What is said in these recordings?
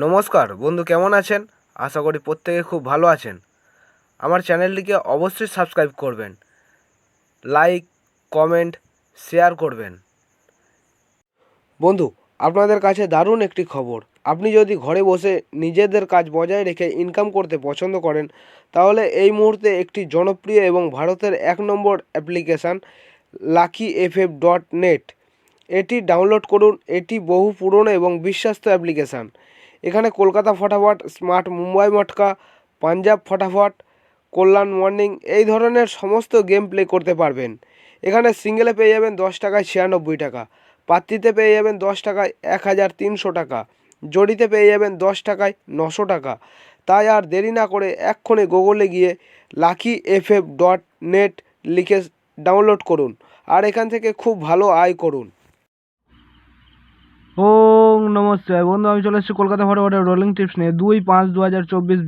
নমস্কার বন্ধু, কেমন আছেন? আশা করি প্রত্যেকে খুব ভালো আছেন। আমার চ্যানেলটিকে অবশ্যই সাবস্ক্রাইব করবেন, লাইক, কমেন্ট, শেয়ার করবেন। বন্ধু, আপনাদের কাছে দারুণ একটি খবর। আপনি যদি ঘরে বসে নিজেদের কাজ বজায় রেখে ইনকাম করতে পছন্দ করেন, তাহলে এই মুহূর্তে একটি জনপ্রিয় এবং ভারতের 1 নম্বর অ্যাপ্লিকেশান lucky.ff.net এটি ডাউনলোড করুন। এটি বহু পুরনো এবং বিশ্বস্ত অ্যাপ্লিকেশান। এখানে কলকাতা ফটাফট, স্মার্ট মুম্বাই মটকা, পাঞ্জাব ফটাফট, কল্যাণ মর্নিং এই ধরনের সমস্ত গেম প্লে করতে পারবেন। এখানে সিঙ্গেলে পেয়ে যাবেন 10 টাকায় 96 টাকা, পাত্তিতে পেয়ে যাবেন 10 টাকায় 1300 টাকা, জড়িতে পেয়ে যাবেন 10 টাকায় 900 টাকা। তাই আর দেরি না করে এক্ষুনি গুগলে গিয়ে lucky.ff.net লিখে ডাউনলোড করুন আর এখান থেকে খুব ভালো আয় করুন। ওম নমস্কার বন্ধু, আমি চলে এসেছি কলকাতা ফটোফটের রোলিং টিপস নিয়ে। 2/5/2024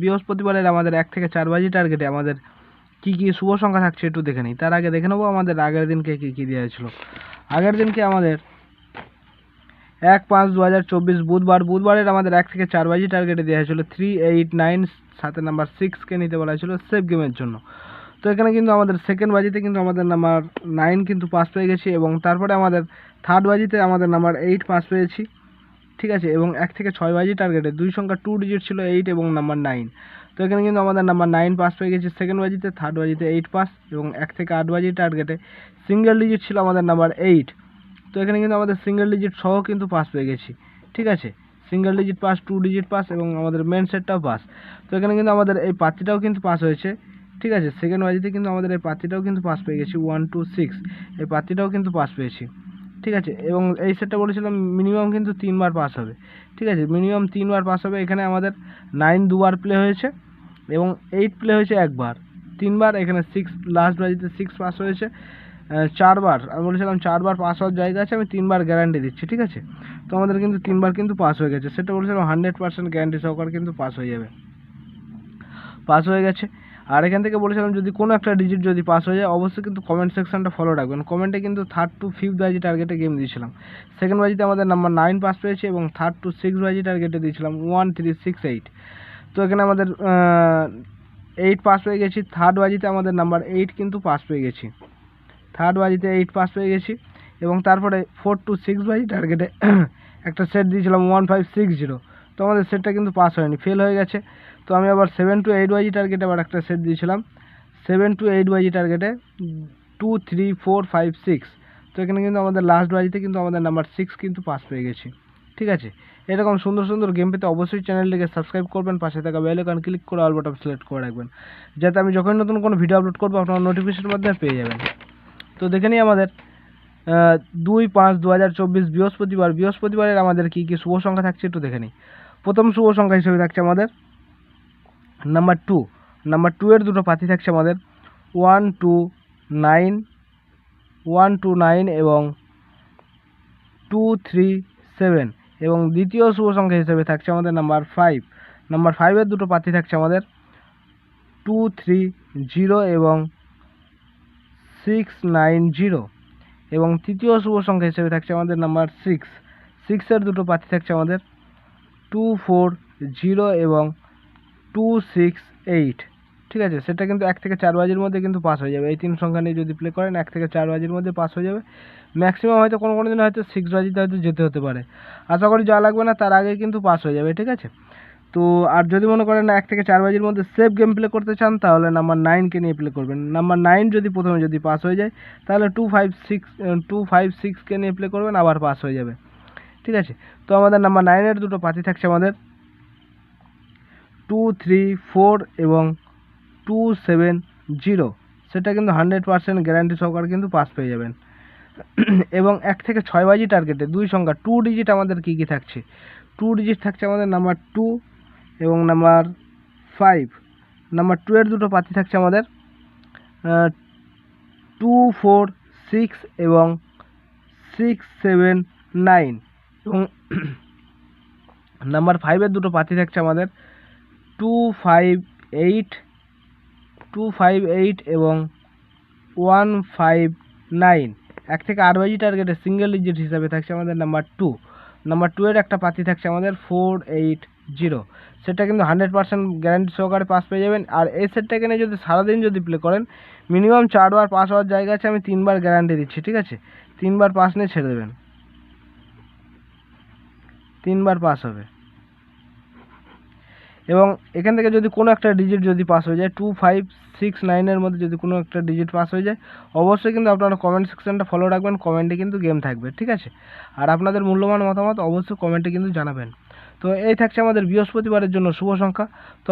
বৃহস্পতিবারের আমাদের 1 থেকে 4 বাজি টার্গেটে আমাদের কী কী শুভ সংখ্যা থাকছে একটু দেখে নিই। তার আগে দেখে নেবো আমাদের আগের দিনকে কী কী দেওয়া হয়েছিল। আগের দিনকে আমাদের 1/5/2024 বুধবারের আমাদের 1 থেকে 4 বাজি টার্গেটে দেওয়া হয়েছিল 3, 8, 9, সাথে নাম্বার 6কে নিতে বলা হয়েছিল সেফ গেমের জন্য। তো এখানে কিন্তু আমাদের সেকেন্ড বাজিতে কিন্তু আমাদের নাম্বার 9 কিন্তু পাস পেয়ে গেছি, এবং তারপরে আমাদের থার্ড বাজিতে আমাদের নাম্বার 8 পাস পেয়েছি, ঠিক আছে। এবং 1 থেকে 6 বাজি টার্গেটে দুই সংখ্যা 2 ডিজিট ছিল 8 এবং নাম্বার 9। তো এখানে কিন্তু আমাদের নাম্বার 9 পাস পেয়ে গেছি সেকেন্ড বাজিতে, থার্ড বাজিতে 8 পাস, এবং 1 থেকে 8 বাজি টার্গেটে সিঙ্গেল ডিজিট ছিল আমাদের নাম্বার 8। তো এখানে কিন্তু আমাদের সিঙ্গেল ডিজিট সহ কিন্তু পাস পেয়ে গেছি, ঠিক আছে। Single digit pass, 2 digit pass, এবং আমাদের মেন সেটটাও পাস। তো এখানে কিন্তু আমাদের এই পাত্তিটাও কিন্তু পাস হয়েছে, ঠিক আছে। সেকেন্ড বাজিতে কিন্তু আমাদের এই পাত্তিটাও কিন্তু পাস পেয়ে গেছি 1, 2, 6, এই পাত্তিটাও কিন্তু পাস পেয়েছি, ঠিক আছে। এবং এই সেটটা বলেছিলাম মিনিমাম কিন্তু 3 বার পাস হবে, ঠিক আছে। মিনিমাম 3 বার পাস হবে। এখানে আমাদের 9 দুবার প্লে হয়েছে এবং 8 প্লে হয়েছে একবার, 3 বার। এখানে 6 লাস্ট বাজিতে 6 পাস হয়েছে 4 বার। আমি বলেছিলাম 4 বার পাস হওয়ার জায়গা আছে, আমি 3 বার গ্যারান্টি দিচ্ছি, ঠিক আছে। তো আমাদের কিন্তু 3 বার কিন্তু পাস হয়ে গেছে। সেটা বলেছিলাম 100% গ্যারান্টি সহকারে কিন্তু পাস হয়ে যাবে, পাস হয়ে গেছে। আর এখান থেকে বলেছিলাম যদি কোনো একটা ডিজিট যদি পাস হয়ে যায় অবশ্যই কিন্তু কমেন্ট সেকশনটা ফলো রাখবেন। কমেন্টে কিন্তু 3rd to 5th বাজি টার্গেটে গেম দিয়েছিলাম। সেকেন্ড বাজিতে আমাদের নাম্বার 9 পাস পেয়েছি, এবং 3rd to 6th বাজি টার্গেটে দিয়েছিলাম 1, 3, 6, 8। তো এখানে আমাদের 8 পাস পেয়ে গেছি। থার্ড বাজিতে আমাদের নাম্বার 8 কিন্তু পাস পেয়ে গেছি, থার্ড বাজিতে 8 পাস পেয়ে গেছি। এবং তারপরে 4 to 6 বাজি টার্গেটে একটা সেট দিয়েছিলাম 1560। তো আমাদের সেটটা কিন্তু পাস হয়নি, ফেল হয়ে গেছে। তো আমি আবার 7 to 8 বাজি টার্গেটে আবার একটা সেট দিয়েছিলাম 7 to 8 বাজি টার্গেটে 2, 3, 4, 5, 6। তো এখানে কিন্তু আমাদের লাস্ট বাজিতে কিন্তু আমাদের নাম্বার 6 কিন্তু পাস পেয়ে গেছি, ঠিক আছে। এরকম সুন্দর সুন্দর গেম পেতে অবশ্যই চ্যানেলটিকে সাবস্ক্রাইব করবেন, পাশে থাকা বেল আইকন ক্লিক করে অল বাটন সিলেক্ট করে রাখবেন, যাতে আমি যখন নতুন কোনো ভিডিও আপলোড করবো আপনারা নোটিফিকেশনের মাধ্যমে পেয়ে যাবেন। তো দেখে নিই আমাদের 2/5/2024 বৃহস্পতিবারের আমাদের কী কী শুভ সংখ্যা থাকছে একটু দেখে নিই। প্রথম শুভ সংখ্যা হিসেবে থাকছে আমাদের নাম্বার 2। নাম্বার 2 এর দুটো পাতি থাকছে আমাদের 1, 2, 9, 1, 2, 9 এবং 2, 3, 7। এবং দ্বিতীয় শুভ সংখ্যা হিসেবে থাকছে আমাদের নাম্বার 5। নাম্বার 5 এর দুটো পাতি থাকছে আমাদের 2, 3, 0 এবং 6, 9, 0। এবং তৃতীয় শুভ সংখ্যা হিসেবে থাকছে আমাদের নাম্বার 6। 6 এর দুটো পাতি থাকছে আমাদের 2, 4, 0 এবং 2, 6, 8, ঠিক আছে। সেটা কিন্তু 1 থেকে 4 বাজির মধ্যে কিন্তু পাস হয়ে যাবে। এই তিন সংখ্যা নিয়ে যদি প্লে করেন 1 থেকে 4 বাজির মধ্যে পাস হয়ে যাবে। ম্যাক্সিমাম হয়তো কোনো দিন হয়তো 6 বাজিতে হয়তো যেতে হতে পারে। আশা করি যা লাগবে না তার আগে কিন্তু পাস হয়ে যাবে, ঠিক আছে। তো আর যদি মনে করেন না 1 থেকে 4 বাজির মধ্যে সেফ গেম প্লে করতে চান, তাহলে নাম্বার 9কে নিয়ে প্লে করবেন। নাম্বার 9 যদি প্রথমে যদি পাস হয়ে যায় তাহলে 2, 5, 6কে নিয়ে প্লে করবেন, আবার পাস হয়ে যাবে, ঠিক আছে। তো আমাদের নাম্বার 9 এর দুটো পাতি থাকছে আমাদের 2, 3, 4 এবং 2, 7, 0। সেটা কিন্তু 100% গ্যারান্টি সহকারে কিন্তু পাস পেয়ে যাবেন। এবং 1 থেকে 6 বাজি টার্গেটে দুই সংখ্যা 2 ডিজিট আমাদের কী কী থাকছে। 2 ডিজিট থাকছে আমাদের নাম্বার 2 এবং নাম্বার 5। নাম্বার 2 এর দুটো পাতি থাকছে আমাদের 2, 4, 6 এবং 6, 7, 9। এবং নাম্বার 5 এর দুটো পাতি থাকছে আমাদের 2, 5, 8, 2, 5, 8 এবং 1, 5, 9। 1 থেকে 8 বাজি টার্গেটে সিঙ্গেল ডিজিট হিসাবে থাকছে আমাদের নাম্বার 2। নাম্বার 2 এর একটা পাতি থাকছে আমাদের 480, সেটা কিন্তু 100% গ্যারান্টি সহকারে পাস পেয়ে যাবেন। আর এই সেটটাকে নিয়ে যদি সারাদিন যদি প্লে করেন, মিনিমাম 4 বার পাস হওয়ার জায়গা আছে, আমি 3 বার গ্যারান্টি দিচ্ছি, ঠিক আছে? 3 বার পাস নিয়ে ছেড়ে দেবেন, 3 বার পাস হবে। এবং এখান থেকে যদি কোনো একটা ডিজিট যদি পাস হয়ে যায়, 2, 5, 6, 9 এর মধ্যে যদি কোনো একটা ডিজিট পাস হয়ে যায়, অবশ্যই কিন্তু আপনারা কমেন্ট সেকশনটা ফলো রাখবেন, কমেন্টে কিন্তু গেম থাকবে, ঠিক আছে? আর আপনাদের মূল্যবান মতামত অবশ্যই কমেন্টে কিন্তু জানাবেন। তো এই থাকছে আমাদের বৃহস্পতিবারের জন্য শুভ সংখ্যা। তো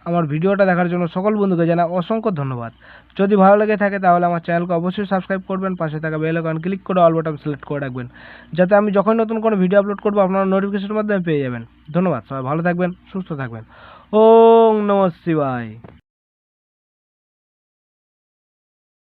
আমার ভিডিওটা দেখার জন্য সকল বন্ধুকে জানাই অসংখ্য ধন্যবাদ। যদি ভালো লেগে থাকে তাহলে আমার চ্যানেলকে অবশ্যই সাবস্ক্রাইব করবেন, পাশে থাকা বেল আইকন ক্লিক করে অল বাটন সিলেক্ট করে রাখবেন, যাতে আমি যখন নতুন কোনো ভিডিও আপলোড করবো আপনারা নোটিফিকেশনের মাধ্যমে পেয়ে যাবেন। ধন্যবাদ, সবাই ভালো থাকবেন, সুস্থ থাকবেন। ওম নমঃ শিবায়।